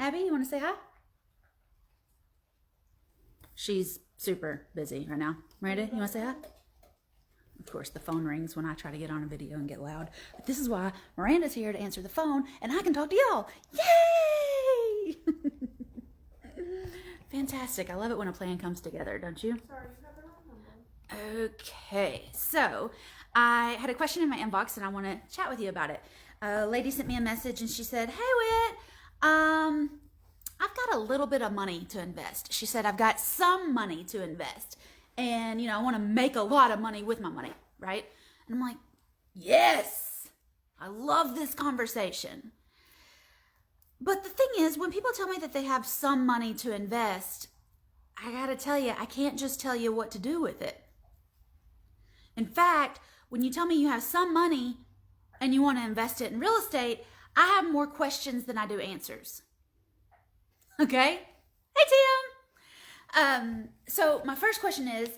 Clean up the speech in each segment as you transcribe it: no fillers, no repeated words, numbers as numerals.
Abby, you want to say hi? She's super busy right now. Miranda, you want to say hi? Of course, the phone rings when I try to get on a video and get loud. But this is why Miranda's here to answer the phone, and I can talk to y'all. Yay! Fantastic. I love it when a plan comes together, don't you? Sorry, you have the wrong number. Okay, so I had a question in my inbox, and I want to chat with you about it. A lady sent me a message, and she said, "Hey, Whit, I've got a little bit of money to invest." She said, "I've got some money to invest, and I want to make a lot of money with my money, right?" And I'm like, yes, I love this conversation. But the thing is, when people tell me that they have some money to invest, I gotta tell you, I can't just tell you what to do with it. In fact, when you tell me you have some money and you want to invest it in real estate, I have more questions than I do answers. Okay? Hey, Tim! So my first question is,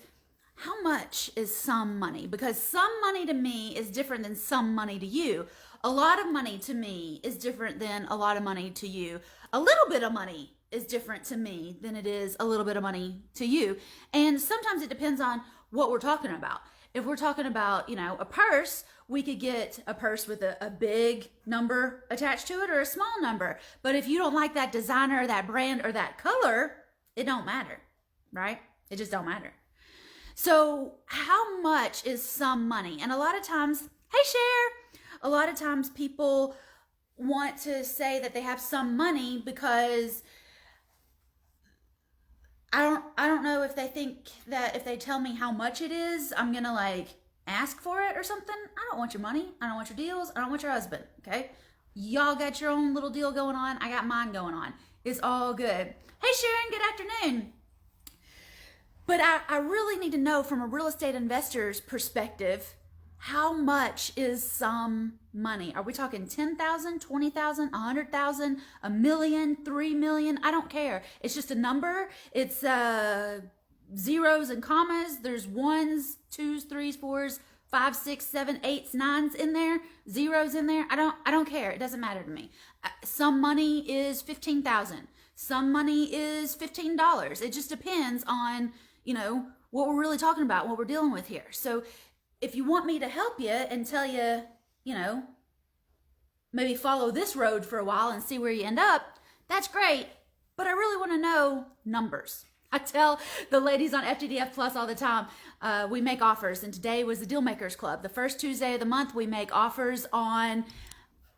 how much is some money? Because some money to me is different than some money to you. A lot of money to me is different than a lot of money to you. A little bit of money is different to me than it is a little bit of money to you. And sometimes it depends on what we're talking about. If we're talking about, a purse, we could get a purse with a big number attached to it or a small number. But if you don't like that designer or that brand or that color, it don't matter, right? It just don't matter. So how much is some money? And a lot of times, hey, Cher, a lot of times people want to say that they have some money because I don't know if they think that if they tell me how much it is, I'm going to ask for it or something. I don't want your money. I don't want your deals. I don't want your husband. Okay. Y'all got your own little deal going on. I got mine going on. It's all good. Hey, Sharon, good afternoon. But I really need to know from a real estate investor's perspective, how much is some money? Are we talking 10,000, 20,000, 100,000, a million, 3 million? I don't care. It's just a number. It's zeros and commas. There's ones, twos, threes, fours, 5, 6, 7, 8s, 9s in there, zeros in there. I don't care. It doesn't matter to me. Some money is 15,000. Some money is $15. It just depends on, what we're really talking about, what we're dealing with here. So if you want me to help you and tell you, maybe follow this road for a while and see where you end up, that's great. But I really want to know numbers. I tell the ladies on FTDF Plus all the time, we make offers. And today was the Deal Makers Club. The first Tuesday of the month, we make offers on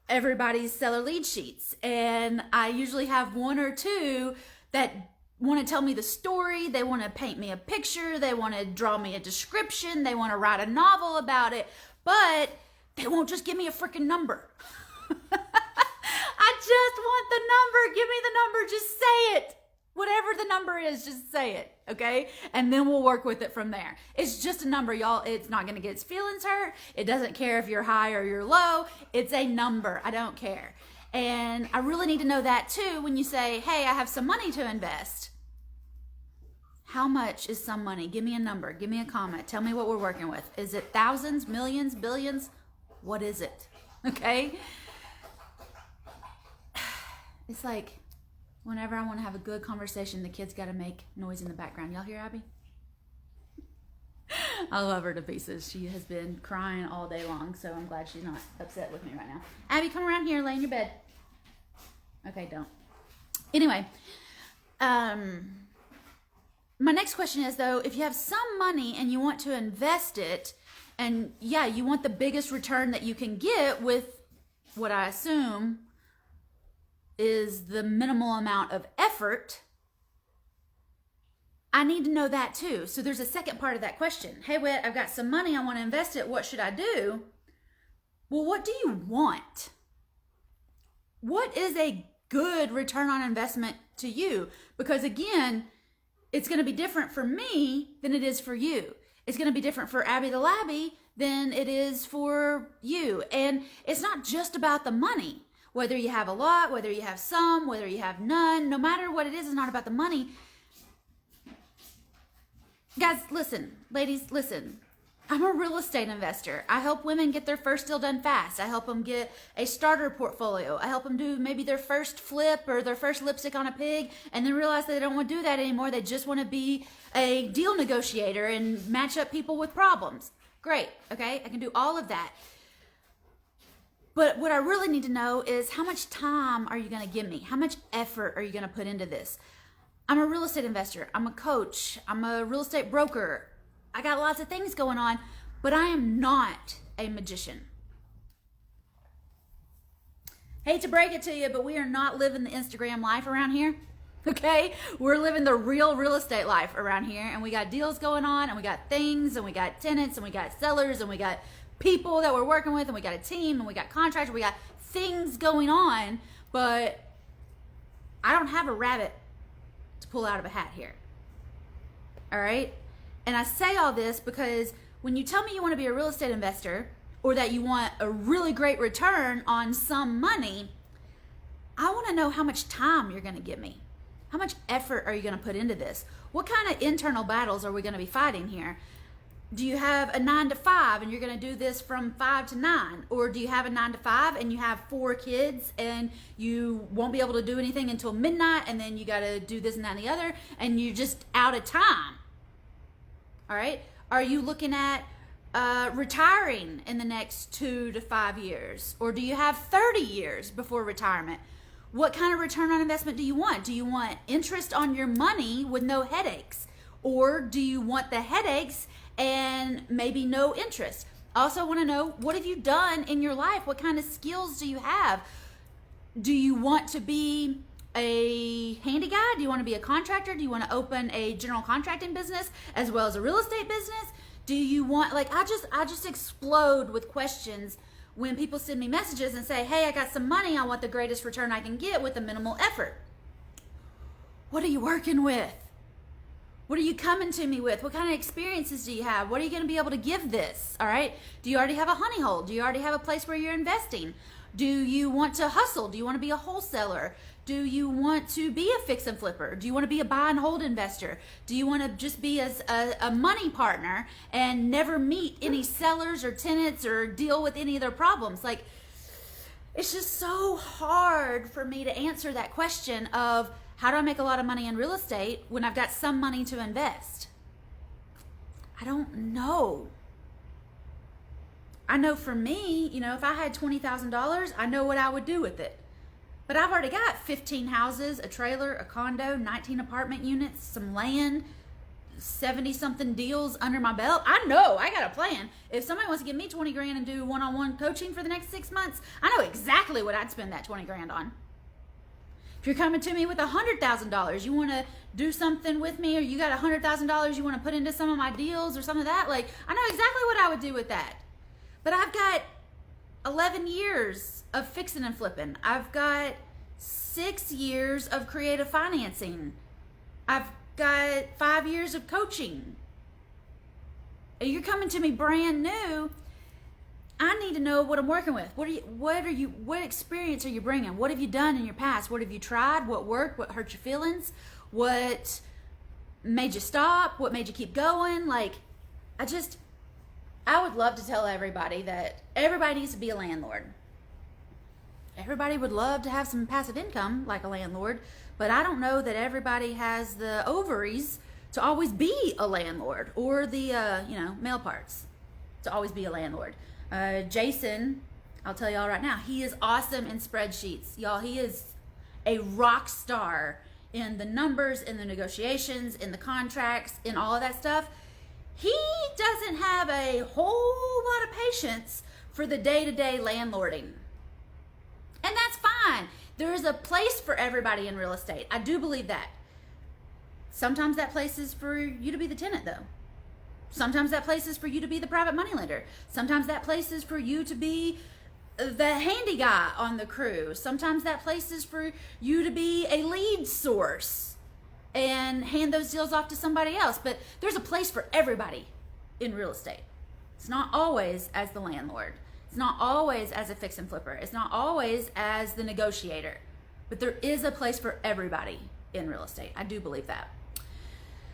everybody's seller lead sheets. And I usually have one or two that want to tell me the story. They want to paint me a picture. They want to draw me a description. They want to write a novel about it, but they won't just give me a freaking number. I just want the number. Give me the number. Just say it. Whatever the number is, just say it. Okay. And then we'll work with it from there. It's just a number, y'all. It's not going to get its feelings hurt. It doesn't care if you're high or you're low. It's a number. I don't care. And I really need to know that too when you say, hey, I have some money to invest. How much is some money? Give me a number. Give me a comment. Tell me what we're working with. Is it thousands, millions, billions? What is it? Okay? It's like whenever I want to have a good conversation, the kids got to make noise in the background. Y'all hear Abby? I love her to pieces. She has been crying all day long, so I'm glad she's not upset with me right now. Abby, come around here. Lay in your bed. Okay, don't. Anyway, my next question is, though, if you have some money and you want to invest it, and yeah, you want the biggest return that you can get with what I assume is the minimal amount of effort, I need to know that too. So there's a second part of that question. Hey, Whit, I've got some money. I want to invest it. What should I do? Well, what do you want? What is a good return on investment to you? Because again, it's going to be different for me than it is for you. It's going to be different for Abby the Labby than it is for you. And it's not just about the money. Whether you have a lot, whether you have some, whether you have none, no matter what it is, it's not about the money. Guys, listen. Ladies, listen. I'm a real estate investor. I help women get their first deal done fast. I help them get a starter portfolio. I help them do maybe their first flip or their first lipstick on a pig and then realize that they don't want to do that anymore. They just want to be a deal negotiator and match up people with problems. Great, okay? I can do all of that. But what I really need to know is how much time are you going to give me? How much effort are you going to put into this? I'm a real estate investor. I'm a coach. I'm a real estate broker. I got lots of things going on, but I am not a magician. Hate to break it to you, but we are not living the Instagram life around here. Okay? We're living the real estate life around here, and we got deals going on, and we got things, and we got tenants, and we got sellers, and we got people that we're working with, and we got a team, and we got contractors, we got things going on, but I don't have a rabbit to pull out of a hat here. All right? And I say all this because when you tell me you want to be a real estate investor or that you want a really great return on some money, I want to know how much time you're going to give me. How much effort are you going to put into this? What kind of internal battles are we going to be fighting here? Do you have a 9 to 5 and you're going to do this from 5 to 9? Or do you have a 9 to 5 and you have 4 kids and you won't be able to do anything until midnight and then you got to do this and that and the other and you're just out of time? All right? Are you looking at retiring in the next 2 to 5 years? Or do you have 30 years before retirement? What kind of return on investment do you want? Do you want interest on your money with no headaches? Or do you want the headaches and maybe no interest? I also want to know, what have you done in your life? What kind of skills do you have? Do you want to be a handy guy? Do you want to be a contractor? Do you want to open a general contracting business as well as a real estate business? Do you want, like, I just explode with questions when people send me messages and say, hey, I got some money. I want the greatest return I can get with a minimal effort. What are you working with? What are you coming to me with? What kind of experiences do you have? What are you going to be able to give this? All right. Do you already have a honey hole? Do you already have a place where you're investing? Do you want to hustle? Do you want to be a wholesaler? Do you want to be a fix and flipper? Do you want to be a buy and hold investor? Do you want to just be a money partner and never meet any sellers or tenants or deal with any of their problems? Like, it's just so hard for me to answer that question of how do I make a lot of money in real estate when I've got some money to invest? I don't know. I know for me, if I had $20,000, I know what I would do with it. But I've already got 15 houses, a trailer, a condo, 19 apartment units, some land, 70-something deals under my belt. I know I got a plan. If somebody wants to give me 20 grand and do one-on-one coaching for the next 6 months, I know exactly what I'd spend that 20 grand on. If you're coming to me with $100,000, you want to do something with me, or you got $100,000 you want to put into some of my deals or something of that, like, I know exactly what I would do with that. But I've got 11 years of fixing and flipping. I've got 6 years of creative financing. I've got 5 years of coaching. You're coming to me brand new. I need to know what I'm working with. What experience are you bringing? What have you done in your past? What have you tried? What worked? What hurt your feelings? What made you stop? What made you keep going? Like, I would love to tell everybody that everybody needs to be a landlord. Everybody would love to have some passive income like a landlord, but I don't know that everybody has the ovaries to always be a landlord, or the male parts to always be a landlord. Jason, I'll tell y'all right now, he is awesome in spreadsheets. Y'all, he is a rock star in the numbers, in the negotiations, in the contracts, in all of that stuff. He doesn't have a whole lot of patience for the day-to-day landlording. And that's fine. There is a place for everybody in real estate. I do believe that. Sometimes that place is for you to be the tenant, though. Sometimes that place is for you to be the private money lender. Sometimes that place is for you to be the handy guy on the crew. Sometimes that place is for you to be a lead source and hand those deals off to somebody else. But there's a place for everybody in real estate. It's not always as the landlord. It's not always as a fix and flipper. It's not always as the negotiator. But there is a place for everybody in real estate. I do believe that.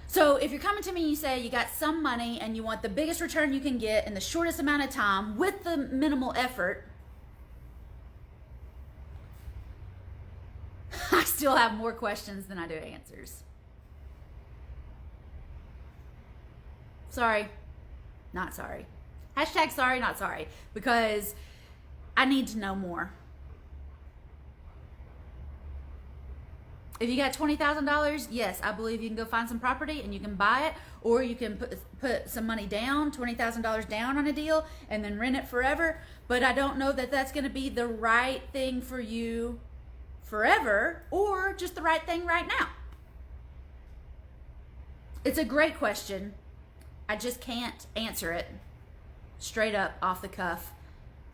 So if you're coming to me and you say you got some money and you want the biggest return you can get in the shortest amount of time with the minimal effort, I still have more questions than I do answers. Sorry, not sorry. Hashtag sorry, not sorry, because I need to know more. If you got $20,000, yes, I believe you can go find some property and you can buy it, or you can put some money down, $20,000 down on a deal, and then rent it forever. But I don't know that that's going to be the right thing for you forever, or just the right thing right now. It's a great question. I just can't answer it straight up off the cuff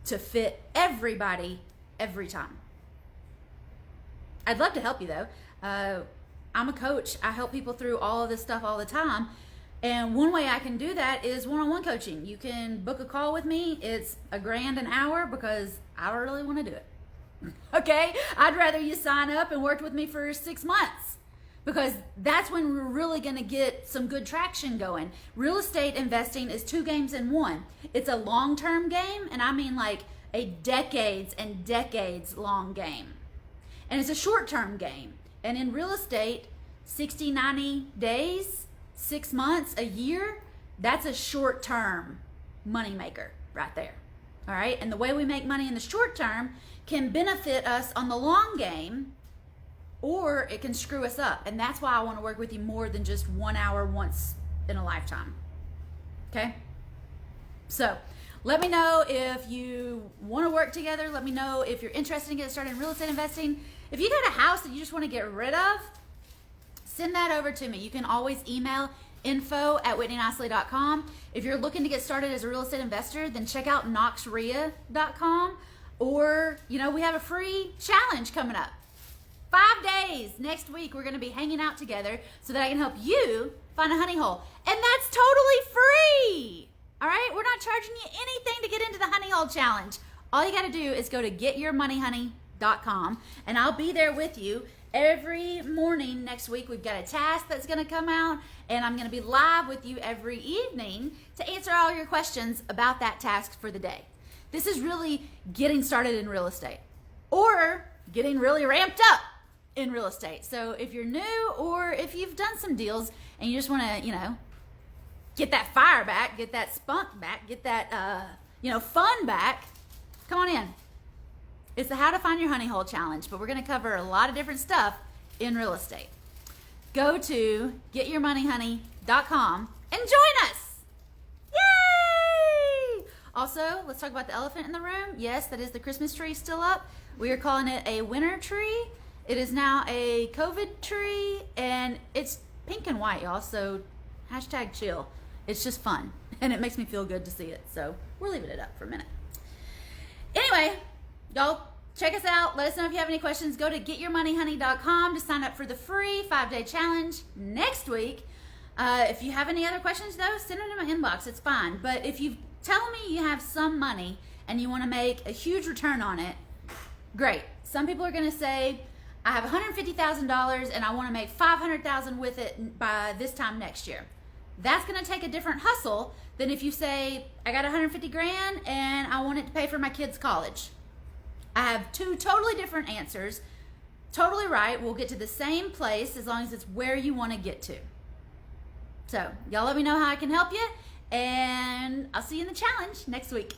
to fit everybody every time. I'd love to help you though. I'm a coach. I help people through all of this stuff all the time. And one way I can do that is one-on-one coaching. You can book a call with me. It's $1,000 an hour because I don't really want to do it. Okay? I'd rather you sign up and work with me for 6 months, because that's when we're really going to get some good traction going. Real estate investing is 2 games in 1. It's a long-term game, and I mean like a decades and decades long game. And it's a short-term game. And in real estate, 60, 90 days, 6 months, a year, that's a short-term moneymaker right there. All right? And the way we make money in the short term can benefit us on the long game, or it can screw us up. And that's why I want to work with you more than just 1 hour once in a lifetime. Okay? So let me know if you want to work together. Let me know if you're interested in getting started in real estate investing. If you got a house that you just want to get rid of, send that over to me. You can always email info@whitneynicely.com. If you're looking to get started as a real estate investor, then check out knoxrea.com. Or, we have a free challenge coming up. 5 days next week, we're going to be hanging out together so that I can help you find a honey hole. And that's totally free. All right? We're not charging you anything to get into the honey hole challenge. All you got to do is go to getyourmoneyhoney.com, and I'll be there with you every morning next week. We've got a task that's going to come out, and I'm going to be live with you every evening to answer all your questions about that task for the day. This is really getting started in real estate, or getting really ramped up in real estate. So if you're new, or if you've done some deals and you just want to, get that fire back, get that spunk back, get that, fun back, come on in. It's the How to Find Your Honey Hole Challenge, but we're going to cover a lot of different stuff in real estate. Go to getyourmoneyhoney.com and join us. Yay! Also, let's talk about the elephant in the room. Yes, that is the Christmas tree still up. We are calling it a winter tree. It is now a COVID tree, and it's pink and white, y'all, so #chill. It's just fun, and it makes me feel good to see it, so we're leaving it up for a minute. Anyway, y'all, check us out. Let us know if you have any questions. Go to getyourmoneyhoney.com to sign up for the free 5-day challenge next week. If you have any other questions, though, send them in my inbox. It's fine. But if you tell me you have some money and you want to make a huge return on it, great. Some people are going to say, I have $150,000 and I want to make $500,000 with it by this time next year. That's going to take a different hustle than if you say, I got $150,000 and I want it to pay for my kids' college. I have 2 totally different answers. Totally right. We'll get to the same place as long as it's where you want to get to. So, y'all let me know how I can help you, and I'll see you in the challenge next week.